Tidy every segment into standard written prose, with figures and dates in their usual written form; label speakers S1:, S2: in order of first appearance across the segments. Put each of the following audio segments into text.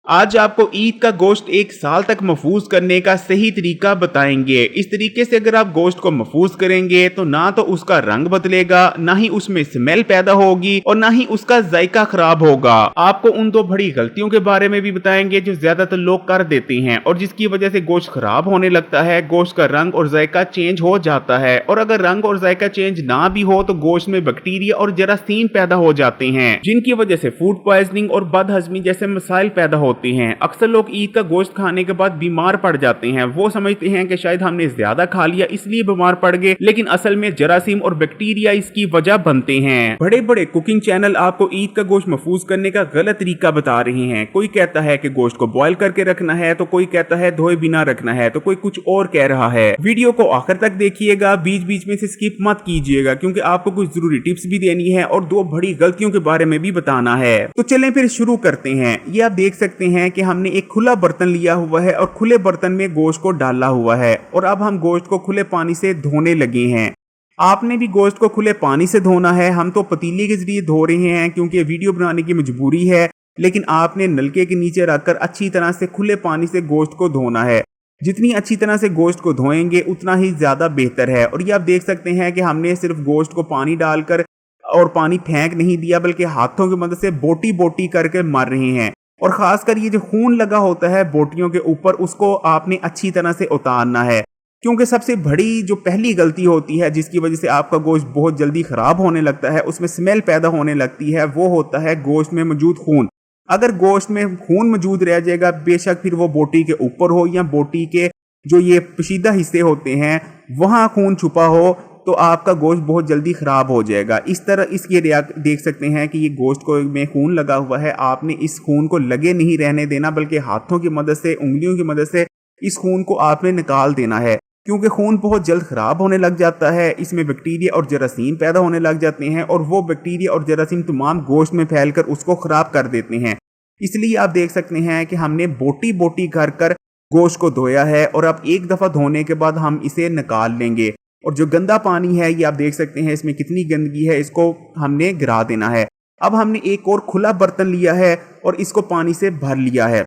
S1: आज आपको ईद का गोश्त एक साल तक महफूज करने का सही तरीका बताएंगे। इस तरीके से अगर आप गोश्त को महफूज करेंगे तो ना तो उसका रंग बदलेगा, ना ही उसमें स्मेल पैदा होगी और ना ही उसका जायका खराब होगा। आपको उन दो बड़ी गलतियों के बारे में भी बताएंगे जो ज्यादातर लोग कर देते हैं और जिसकी वजह से गोश्त खराब होने लगता है, गोश्त का रंग और जायका चेंज हो जाता है। और अगर रंग और जायका चेंज ना भी हो तो गोश्त में बैक्टीरिया और जरासीम पैदा हो जाते हैं, जिनकी वजह से फूड पॉइजनिंग और बदहजमी जैसे मसाइल पैदा होते हैं। अक्सर लोग ईद का गोश्त खाने के बाद बीमार पड़ जाते हैं। वो समझते हैं कि शायद हमने ज्यादा खा लिया इसलिए बीमार पड़ गए, लेकिन असल में जरासीम और बैक्टीरिया इसकी वजह बनते हैं। बड़े बड़े कुकिंग चैनल आपको ईद का गोश्त महफूज करने का गलत तरीका बता रहे हैं। कोई कहता है कि गोश्त को बॉयल करके रखना है, तो कोई कहता है धोए बिना रखना है, तो कोई कुछ और कह रहा है। वीडियो को आखिर तक देखिएगा, बीच बीच में से स्किप मत कीजिएगा, क्योंकि आपको कुछ जरूरी टिप्स भी देनी है और दो बड़ी गलतियों के बारे में भी बताना है। तो चलें फिर शुरू करते हैं। ये आप देख सकते हैं कि हमने एक खुला बर्तन लिया हुआ है और खुले बर्तन में गोश्त को डाला हुआ है और अब हम गोश्त को खुले पानी से धोने लगे हैं। आपने भी गोश्त को खुले पानी से धोना है। हम तो पतीले के जरिए धो रहे हैं क्योंकि वीडियो बनाने की मजबूरी है, लेकिन आपने नलके के नीचे रखकर अच्छी तरह से खुले पानी से गोश्त को धोना है। जितनी अच्छी तरह से गोश्त को धोएंगे उतना ही ज्यादा बेहतर है। और ये आप देख सकते हैं कि हमने सिर्फ गोश्त को पानी डालकर और पानी फेंक नहीं दिया, बल्कि हाथों की मदद से बोटी बोटी करके मार रहे हैं। और खासकर ये जो खून लगा होता है बोटियों के ऊपर, उसको आपने अच्छी तरह से उतारना है, क्योंकि सबसे बड़ी जो पहली गलती होती है जिसकी वजह से आपका गोश्त बहुत जल्दी खराब होने लगता है, उसमें स्मेल पैदा होने लगती है, वो होता है गोश्त में मौजूद खून। अगर गोश्त में खून मौजूद रह जाएगा, बेशक फिर वो बोटी के ऊपर हो या बोटी के जो ये पशीदा हिस्से होते हैं वहां खून छुपा हो, तो आपका गोश्त बहुत जल्दी खराब हो जाएगा। इस तरह इसके देख सकते हैं कि ये गोश्त को में खून लगा हुआ है। आपने इस खून को लगे नहीं रहने देना, बल्कि हाथों की मदद से, उंगलियों की मदद से इस खून को आपने निकाल देना है, क्योंकि खून बहुत जल्द खराब होने लग जाता है। इसमें बैक्टीरिया और जरासीम पैदा होने लग जाते हैं और वो बैक्टीरिया और जरासीम तमाम गोश्त में फैलकर उसको खराब कर देते हैं। इसलिए आप देख सकते हैं कि हमने बोटी बोटी कर गोश्त को धोया है और अब एक दफा धोने के बाद हम इसे निकाल लेंगे। और जो गंदा पानी है, ये आप देख सकते हैं इसमें कितनी गंदगी है, इसको हमने गिरा देना है। अब हमने एक और खुला बर्तन लिया है और इसको पानी से भर लिया है।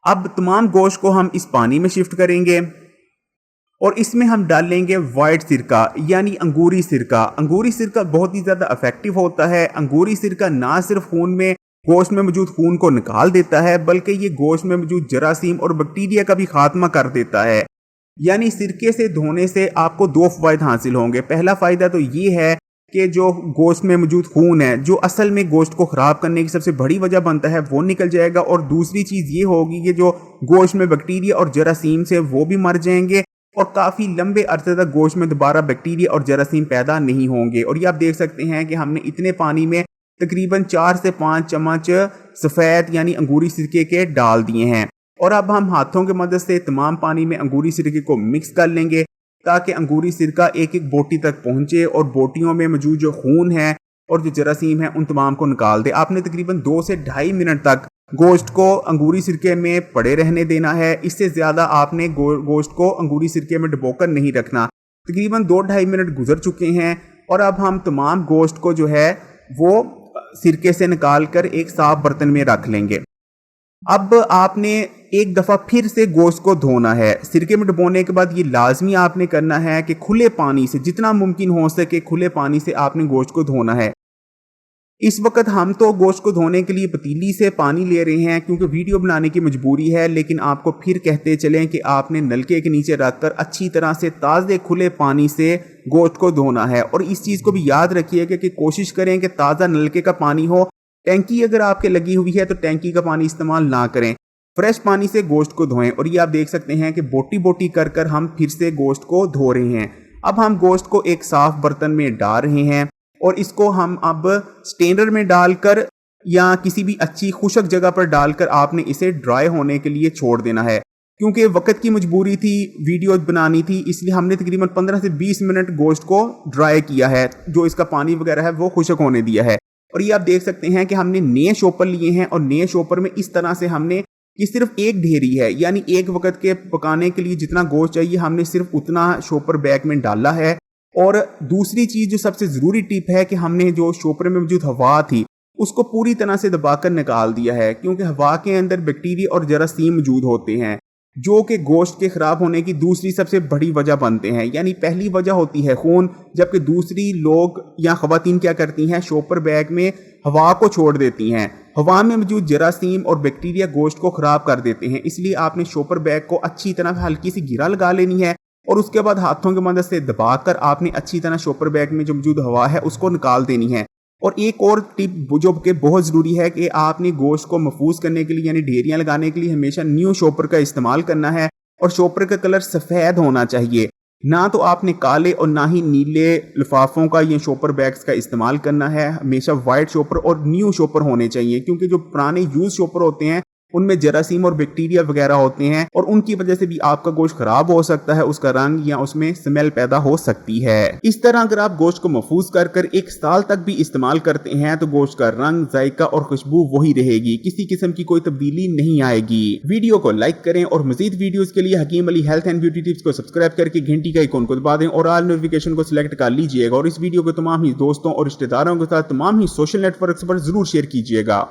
S1: अब तमाम गोश्त को हम इस पानी में शिफ्ट करेंगे और इसमें हम डालेंगे वाइट सिरका यानी अंगूरी सिरका। अंगूरी सिरका बहुत ही ज्यादा इफेक्टिव होता है। अंगूरी सिरका ना सिर्फ खून में, गोश्त में मौजूद खून को निकाल देता है, बल्कि ये गोश्त में मौजूद जरासीम और बैक्टीरिया का भी खात्मा कर देता है। यानी सिरके से धोने से आपको दो फायदे हासिल होंगे। पहला फायदा तो ये है कि जो गोश्त में मौजूद खून है, जो असल में गोश्त को खराब करने की सबसे बड़ी वजह बनता है, वो निकल जाएगा। और दूसरी चीज ये होगी कि जो गोश्त में बैक्टीरिया और जरासीम से वो भी मर जाएंगे और काफी लंबे अरसे तक गोश्त में दोबारा बैक्टीरिया और जरासीम पैदा नहीं होंगे। और ये आप देख सकते हैं कि हमने इतने पानी में तकरीबन 4 से 5 चम्मच सफेद यानी अंगूरी सिरके के डाल दिए हैं। और अब हम हाथों की मदद से तमाम पानी में अंगूरी सिरके को मिक्स कर लेंगे, ताकि अंगूरी सिरका एक एक बोटी तक पहुंचे और बोटियों में मौजूद जो खून है और जो जरासीम है उन तमाम को निकाल दे। आपने तकरीबन 2 से 2.5 मिनट तक गोश्त को अंगूरी सिरके में पड़े रहने देना है। इससे ज्यादा आपने गोश्त को अंगूरी सिरके में डुबोकर नहीं रखना। तकरीबन 2-2.5 मिनट गुजर चुके हैं और अब हम तमाम गोश्त को जो है वो सिरके से निकाल कर एक साफ बर्तन में रख लेंगे। अब आपने एक दफा फिर से गोश्त को धोना है। सिरके में डुबोने के बाद ये लाजमी आपने करना है कि खुले पानी से, जितना मुमकिन हो सके खुले पानी से आपने गोश्त को धोना है। इस वक्त हम तो गोश्त को धोने के लिए पतीली से पानी ले रहे हैं क्योंकि वीडियो बनाने की मजबूरी है, लेकिन आपको फिर कहते चलें कि आपने नलके के नीचे रखकर अच्छी तरह से ताज़े खुले पानी से गोश्त को धोना है। और इस चीज़ को भी याद रखिएगा कि कोशिश करें कि ताज़ा नलके का पानी हो। टैंकी अगर आपके लगी हुई है तो टैंकी का पानी इस्तेमाल ना करें, फ्रेश पानी से गोश्त को धोएं। और ये आप देख सकते हैं कि बोटी बोटी कर हम फिर से गोश्त को धो रहे हैं। अब हम गोश्त को एक साफ बर्तन में डाल रहे हैं और इसको हम अब स्टेनर में डालकर या किसी भी अच्छी खुशक जगह पर डालकर आपने इसे ड्राई होने के लिए छोड़ देना है। क्योंकि वक्त की मजबूरी थी, वीडियो बनानी थी, इसलिए हमने तकरीबन 15 से 20 मिनट गोश्त को ड्राई किया है। जो इसका पानी वगैरह है वो खुशक होने दिया है। और ये आप देख सकते हैं कि हमने नए शॉपर लिए हैं और नए शॉपर में इस तरह से हमने, ये सिर्फ एक ढेरी है, यानी एक वक्त के पकाने के लिए जितना गोश्त चाहिए हमने सिर्फ उतना शॉपर बैग में डाला है। और दूसरी चीज जो सबसे जरूरी टिप है कि हमने जो शॉपर में मौजूद हवा थी उसको पूरी तरह से दबाकर निकाल दिया है, क्योंकि हवा के अंदर बैक्टीरिया और जरासीम मौजूद होते हैं जो कि गोश्त के खराब होने की दूसरी सबसे बड़ी वजह बनते हैं। यानी पहली वजह होती है खून, जबकि दूसरी लोग या खवातीन क्या करती हैं, शॉपर बैग में हवा को छोड़ देती हैं। हवा में मौजूद जरासीम और बैक्टीरिया गोश्त को खराब कर देते हैं, इसलिए आपने शॉपर बैग को अच्छी तरह हल्की सी गिरा लगा लेनी है और उसके बाद हाथों की मदद से दबाकर आपने अच्छी तरह शॉपर बैग में जो मौजूद हवा है उसको निकाल देनी है। और एक और टिप जो कि बहुत ज़रूरी है कि आपने गोश्त को महफूज करने के लिए यानी ढेरियां लगाने के लिए हमेशा न्यू शॉपर का इस्तेमाल करना है और शॉपर का कलर सफ़ेद होना चाहिए। ना तो आपने काले और ना ही नीले लिफाफों का या शॉपर बैग्स का इस्तेमाल करना है। हमेशा वाइट शॉपर और न्यू शॉपर होने चाहिए, क्योंकि जो पुराने यूज शॉपर होते हैं उनमें जरासीम और बैक्टीरिया वगैरह होते हैं और उनकी वजह से भी आपका गोश्त खराब हो सकता है, उसका रंग या उसमें स्मेल पैदा हो सकती है। इस तरह अगर आप गोश्त को महफूज कर 1 साल तक भी इस्तेमाल करते हैं तो गोश्त का रंग, जायका और खुशबू वही रहेगी, किसी किस्म की कोई तब्दीली नहीं आएगी। वीडियो को लाइक करें और मजीद वीडियोस के लिए Hakeem Ali health and beauty tips को सब्सक्राइब करके घंटी का आइकॉन को दबा दें और ऑल नोटिफिकेशन को सिलेक्ट कर लीजिएगा और इस वीडियो को तमाम ही दोस्तों और रिश्तेदारों के साथ तमाम ही सोशल नेटवर्क पर जरूर शेयर कीजिएगा।